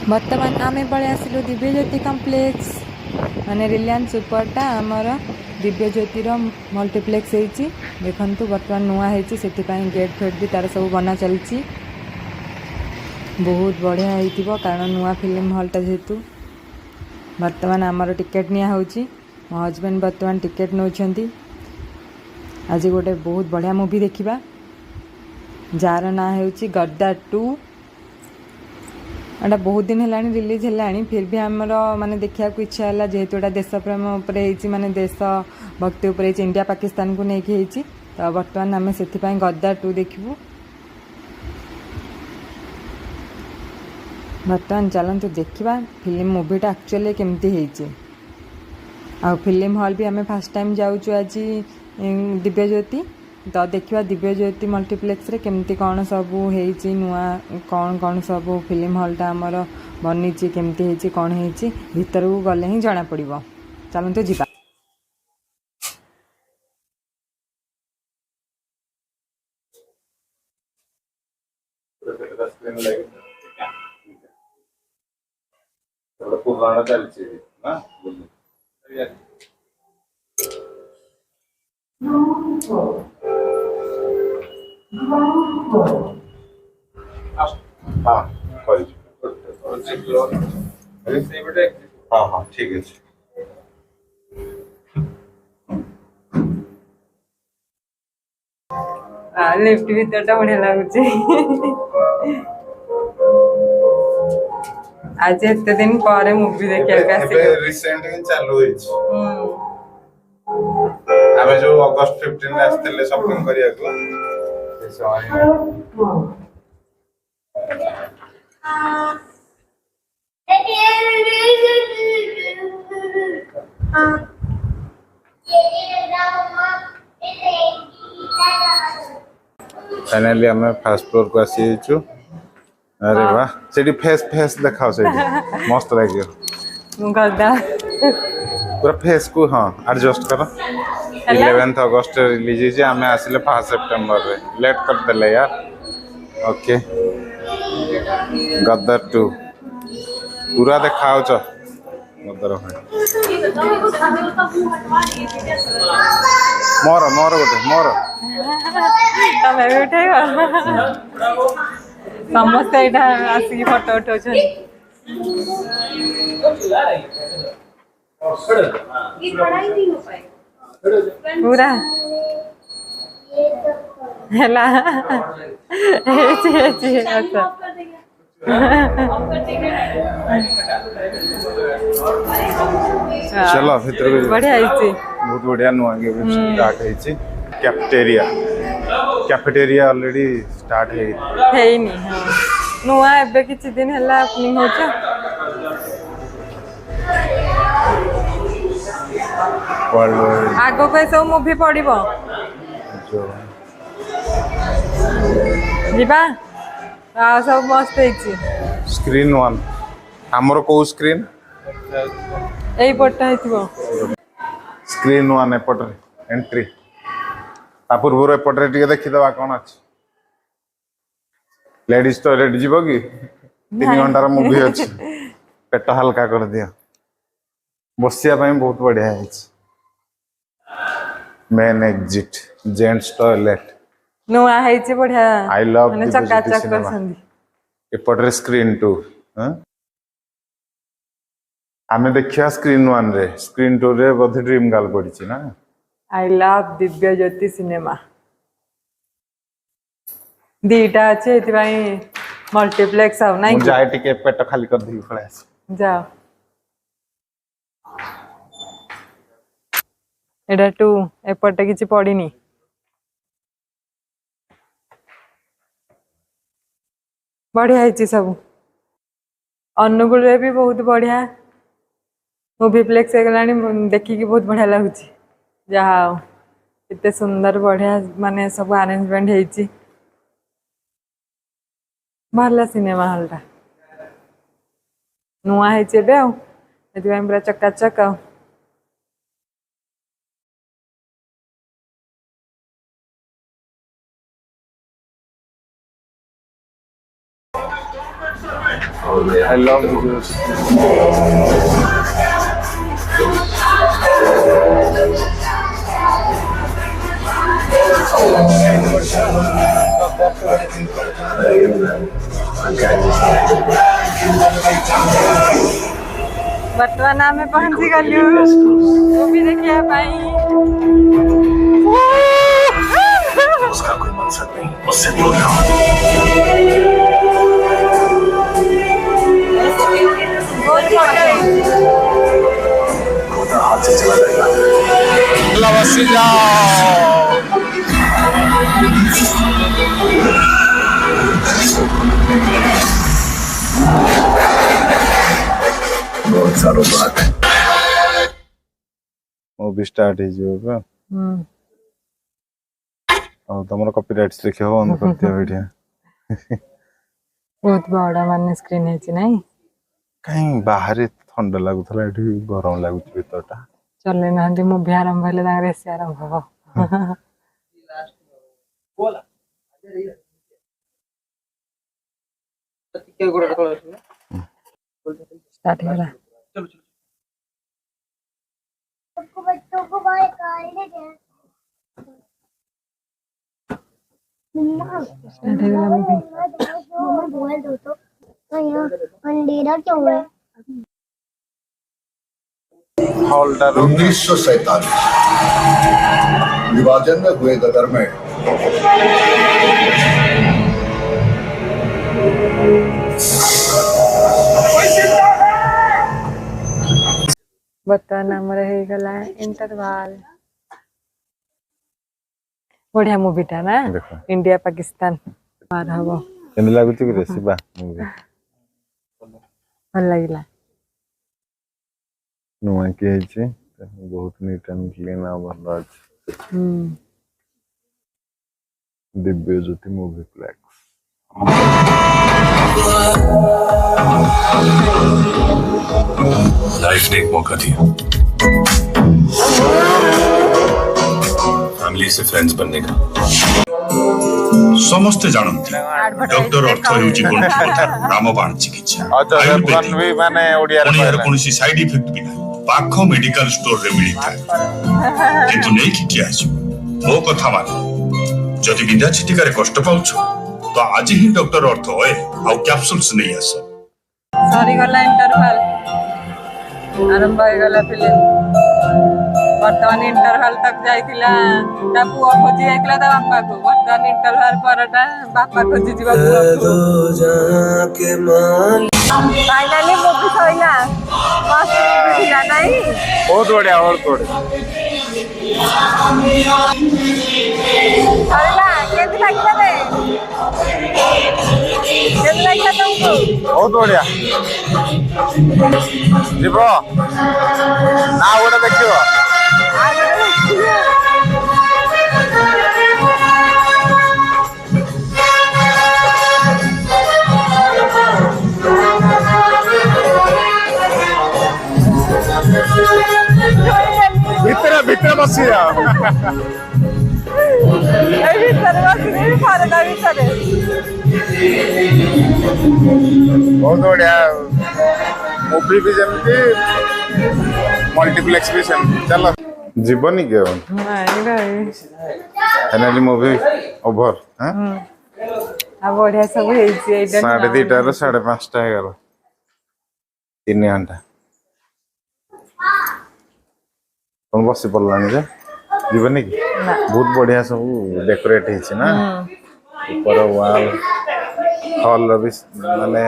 बर्तमान आमे पळे आसिलु दिव्यज्योति कॉम्प्लेक्स माने रिलायंस सुपरटा आमर दिव्यज्योतिर मल्टीप्लेक्स होईची देखंतु बर्तमान नुआ होईची सेति गेट फेट भी तार सब बना चलची बहुत बढ़िया होइतिबो कारण नुआ फिल्म हॉलटा जेतु बर्तमान आमर टिकेट निया होची मो हस्बैंड बर्तमान टिकेट नौछंती आज गोटे बहुत बढ़िया मूवी देखिबा जार ना होची गद्दार 2 एटा बहुत दिन है रिलीज है फिर भी आमर माने देखा इच्छा है जेहेतु एटा देश प्रेम माने देश भक्ति उपर इंडिया पाकिस्तान को लेकिन तो बर्तमान आम से गद्दार 2 देखू बर्तमान चलतु देखा फिल्म मूवीटा एक्चुअली केमती आ फिल्म हॉल भी आम फर्स्ट टाइम जाऊँ आज दिव्यज्योति तो देखा दिव्यज्योति मल्टीप्लेक्स रे केमती कौन सब होईची नुआ कौन कौन सब फिल्म हॉलटा आमर बनी केमती होईची कौन होईची भीतर को गले ही जना पड़िबो चलतु जीवा पुराना चलची ना हाँ हाँ ठीक है लिफ्ट भीतर बढ़िया लगुच आज एते दिन पर मूवी देखा रिसेंट ही चालू आमे जो अगस्त 15 रे आस्ते शॉपिंग करिया को फाइनली हमें फर्स्ट फ्लोर को आसी छु अरे वाह सेडी फेस फेस दिखाओ सेडी मस्त लागियो गद्दा पूरा फेस को हां एडजस्ट करो 11th अगस्त रिलीज जे हमें आसिले 5 सितंबर रे लेट कर देले यार ओके गद्दार 2 पूरा दिखाओ छ गद्दार मोर मोर गोटे मोर तमे भी उठेगा समस्त एटा आसी फोटो उठो छन पूरा हेला अच्छा चलो भीतर बढ़िया बहुत बढ़िया नुआ के स्टार्ट होईची कैफेटेरिया ऑलरेडी स्टार्ट हेनी हां नुआ एबे किछि दिन हला ओपनिंग होचा आगो पे सब मूवी पड़िबो जीबा आ सब मस्त हेची स्क्रीन 1 हमर को स्क्रीन एई पट्टा हेतिबो स्क्रीन 1 एपट एंट्री ता पूर्व एपट रे टिके देखि दवा कोन अछि लेडीज टॉयलेट जीवो की 3 घंटा रो मूवी अछि पेट हल्का कर दिया बसिया ପାଇଁ बहुत बढ़िया है मेन एग्जिट जेंट्स टॉयलेट नुआ है बढ़िया आई लव माने चकाचक करछंदी एपटरे स्क्रीन 2 आमे देखिया स्क्रीन 1 रे स्क्रीन 2 रे बोधे ड्रीम गर्ल पड़िछि ना आई लव दिव्यज्योति सिनेमा दीटा अच्छे एति भाई मल्टीप्लेक्स आ नाही जाय टिके पेट खाली कर दी पळे जाओ एडा 2 एपटे किछि पड़िनी बढ़िया है सब अनुगुल रे भी बहुत बढ़िया मूवीप्लेक्स देखिकी बहुत बढ़िया लगुच जहाँ इतने सुंदर बढ़िया माने सब अरेंजमेंट है भल सिनेमा हॉलटा नुआ है पूरा चकाचक I love videos. वर्तमान आम पहुंची गलु मूवी देखिया पाई उसका कोई मकसद नहीं, उससे दूर रहो। खुदा हाथ से चला जाएगा। बसी जाओ। बहुत सालों बाद मूवी स्टार्ट है जो और तुमरा कॉपीराइट लिखे हो ऑन कर दिया वीडियो बहुत बड़ा माने स्क्रीन है छि नहीं कहीं बाहर ठंडा लागुथला एठी गरम लागुछ भीतरटा चले नांदी मूवी आरंभ हेले तांगे रेस आरंभ हो बोला स्टार्ट हो रहा बच्चों को बाहर कार ले गए स्टार्ट हो रहा मूवी मोबाइल दो तो यहाँ अंधेरा क्यों है होल्डर 1947 विभाजन में हुए गदर में वर्तमान आम रही गला इंटरवल बढ़िया मूवीटा ना देखो इंडिया पाकिस्तान मार हबो केन लागुछ कि रेसिबा मूवी भल लागिला नुआ के छै बहुत नीट एंड क्लीन आ बनल अछि दिव्यज्योति मल्टीप्लेक्स लाइफ ने एक मौका दिया फैमिली से फ्रेंड्स बनने का समस्ते जानते डॉक्टर अर्थ हेउची गुंठा रामबाण चिकित्सा आयुर्वेदिक भी माने ओडिया रे कोनियर कोनसी साइड इफेक्ट भी ना पाख मेडिकल स्टोर रे मिली था किंतु नहीं कि किया है मो कथा मान जदि बिंदा छिटिकारे कष्ट पाउछ तो आज ही डॉक्टर अर्थ होए आ कैप्सूल्स नहीं आस सॉरी गला इंटरवल आरंभ हो गला फिल्म वर्तमान इंटरवल तक जाइतिला ता पुआ खोजी आइतला ता बापा को वर्तमान इंटरवल परटा बापा खोजी जीवा पुआ फाइनली मूवी सइला मस्त मूवी थिला नहीं बहुत बढ़िया और बढ़िया सइला केति लागिला रे केति लागिला तुमको बहुत बढ़िया जीवो ना ओडा देखियो भीतर भीतर बसी जाओ ए भीतर बसी फारदा भीतर बहुत बढ़िया मूवी भी जमती मल्टीप्लेक्स भी सेमती चलो जीवनी के नहीं भाई फाइनली मूवी ओवर हां आ बढ़िया सब हेई छी एटा 2:30 रो 5:30 हे गेल 3 घंटा कौन बस पड़लानी जे जीवनी की बहुत बढ़िया सब डेकोरेट हेछि ना ऊपर वॉल हॉल भी माने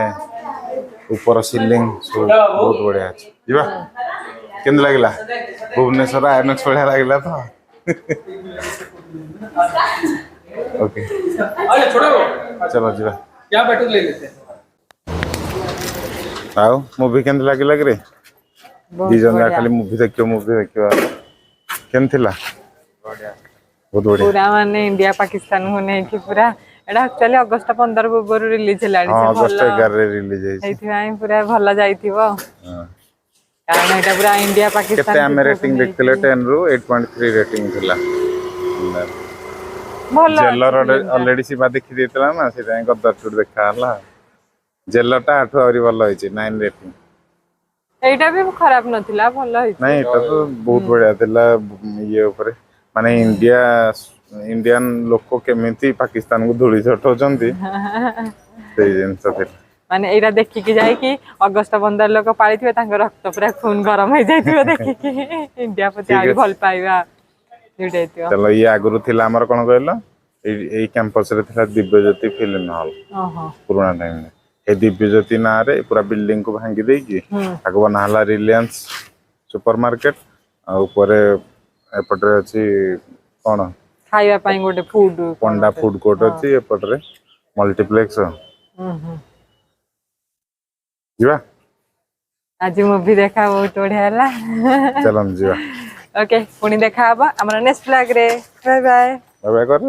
ऊपर सीलिंग सब बहुत बढ़िया अछि जीवा केन लागला भुवनेश्वर ionx बढ़िया लागला तो ओके चलो जीवा क्या बैठक ले लेते हैं आओ मूवी केन लागला रे दी जन खाली मूवी देखियो केन थिला बढ़िया बहुत बढ़िया पूरा माने इंडिया पाकिस्तान होने की पूरा एडा एक्चुअली अगस्त 15 पूर्व रिलीज हेलाडी हां अगस्त 11 रे रिलीज हेछि एथि पूरा भल्ला जाइथिबो हां कारण एटा पूरा इंडिया पाकिस्तान केते हम रेटिंग देखतिले 10 रो 8.3 रेटिंग थिला भल्ला जेलर ऑलरेडी सिबा देखि देतला ना से गदर टूर देखा हला ଜେଲଟା ଆଠୁ ଆହୁରି ଭଲ ହେଇଛି 9 ରେଟିଂ। ଏଇଟା ବି ଖରାପ ନଥିଲା, ଭଲ ହେଇଛି। ନାଇଁ ଏଟା ତ ବହୁତ ବଢିଆ ଥିଲା ଇଏ ଉପରେ ମାନେ ଇଣ୍ଡିଆନ ଲୋକ କେମିତି ପାକିସ୍ତାନକୁ ଧୂଳି ଝଟଉଛନ୍ତି ସେଇ ଜିନିଷ ଥିଲା। ମାନେ ଏଇଟା ଦେଖିକି ଯାଇକି ଅଗଷ୍ଟ 15 ଲୋକ ପାଳିଥିବେ, ତାଙ୍କ ରକ୍ତ ପୁରା ଖୁନ ଗରମ ହେଇଯାଇଥିବ ଦେଖିକି ଇଣ୍ଡିଆ ପ୍ରତି ଠିକ ଆହୁରି ଅଛି ଭଲ ପାଇବା ହେଇଥିବ। ଚାଲ ଇଏ ଆଗରୁ ଥିଲା ଆମର କଣ କହିଲ ଏଇ କ୍ୟାମ୍ପସ ରେ ଥିଲା ଦିବ୍ୟଜ୍ୟୋତି ଫିଲ୍ମ ହଲ ଓହୋ ପୁରୁଣା ଟାଇମରେ। ଏ ଦିବ୍ୟଜ୍ୟୋତି ନାଁ ରେ ପୁରା ବିଲ୍ଡିଂ କୁ ଭାଙ୍ଗି ଦେଇକି ତାକୁ ବନା ହେଲା ରିଲାଏନ୍ସ ସୁପର ମାର୍କେଟ। ଆଉ ଉପରେ ଏପଟରେ ଅଛି କଣ ଖାଇବା ପାଇଁ ଗୋଟେ ଫୁଡ କଣ ପଣ୍ଡା ଗୋଟେ। ଫୁଡ କୋର୍ଟ ଅଛି, ଏପଟରେ ମଲ୍ଟିପ୍ଲେକ୍ସ। ଯିବା ଆଜି ମୁଭି ଦେଖା ବହୁତ ବଢିଆ ହେଲା। ଚାଲନ୍ତୁ ଯିବା। ଓକେ ପୁଣି ଦେଖା ହବ ଆମର ନେକ୍ସଟ ବ୍ଲଗ ରେ। Bye bye. ବାଏ ବାଏ କର।